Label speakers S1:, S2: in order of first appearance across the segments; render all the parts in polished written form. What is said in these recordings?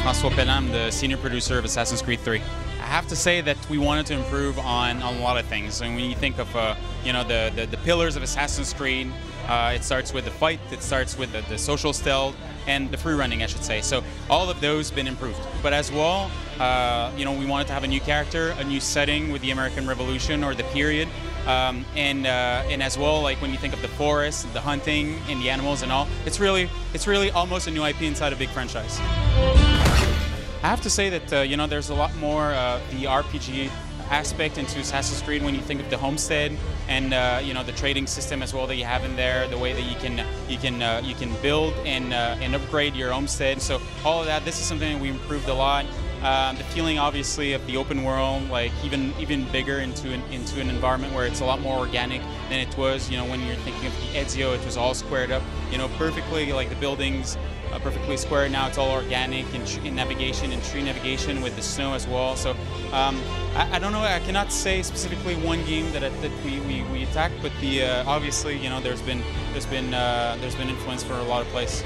S1: François Pelland, the senior producer of Assassin's Creed 3. I have to say that we wanted to improve on a lot of things. And when you think of the pillars of Assassin's Creed, it starts with the fight, it starts with the social stealth, and the free running, I should say. So all of those been improved. But as well, we wanted to have a new character, a new setting with the American Revolution or the period, and as well, like when you think of the forest, the hunting, and the animals and all, it's really almost a new IP inside a big franchise. I have to say that there's a lot more the RPG aspect into Assassin's Creed when you think of the homestead and the trading system as well that you have in there, the way that you can build and upgrade your homestead. So all of that, this is something that we improved a lot. The feeling, obviously, of the open world, like even bigger into an environment where it's a lot more organic than it was. When you're thinking of the Ezio, it was all squared up, perfectly, like the buildings. Perfectly square. Now it's all organic in navigation and tree navigation with the snow as well. So I don't know. I cannot say specifically one game that we attacked, but obviously there's been influence for a lot of places.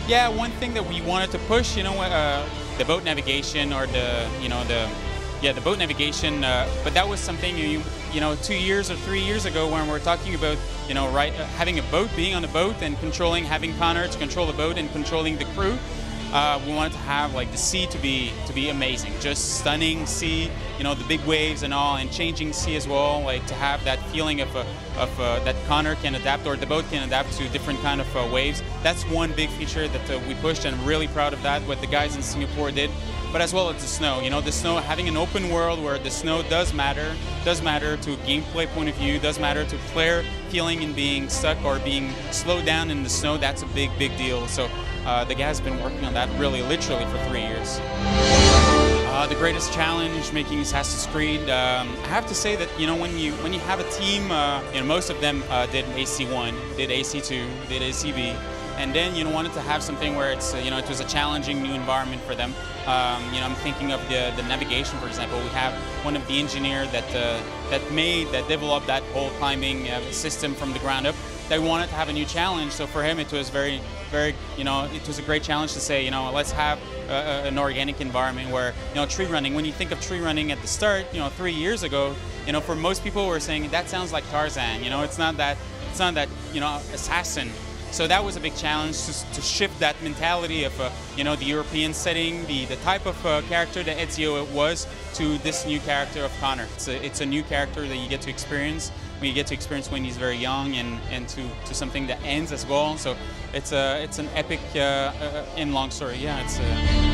S1: Yeah, one thing that we wanted to push, the boat navigation or the boat navigation, but that was something 2 years or 3 years ago when we're talking about having a boat, being on a boat and having Connor to control the boat and controlling the crew. We wanted to have like the sea to be amazing, just stunning sea, the big waves and all, and changing sea as well, like to have that feeling of that Connor can adapt or the boat can adapt to different kind of waves. That's one big feature that we pushed, and I'm really proud of that, what the guys in Singapore did. But as well as the snow, the snow, having an open world where the snow does matter to a gameplay point of view, does matter to player feeling and being stuck or being slowed down in the snow. That's a big deal. So the guys have been working on that literally for 3 years. The greatest challenge making Assassin's Creed, I have to say that when you have a team, most of them did AC1, did AC2, did ACB. And then wanted to have something where it's it was a challenging new environment for them. I'm thinking of the navigation, for example. We have one of the engineers that developed that whole climbing system from the ground up. They wanted to have a new challenge, so for him it was very it was a great challenge to say let's have an organic environment where tree running. When you think of tree running at the start, 3 years ago, for most people we're saying that sounds like Tarzan. It's not that assassin. So that was a big challenge to shift that mentality of the European setting, the type of character that Ezio was, to this new character of Connor. It's a new character that you get to experience when he's very young, and to something that ends as well. So it's an epic and long story. Yeah, it's.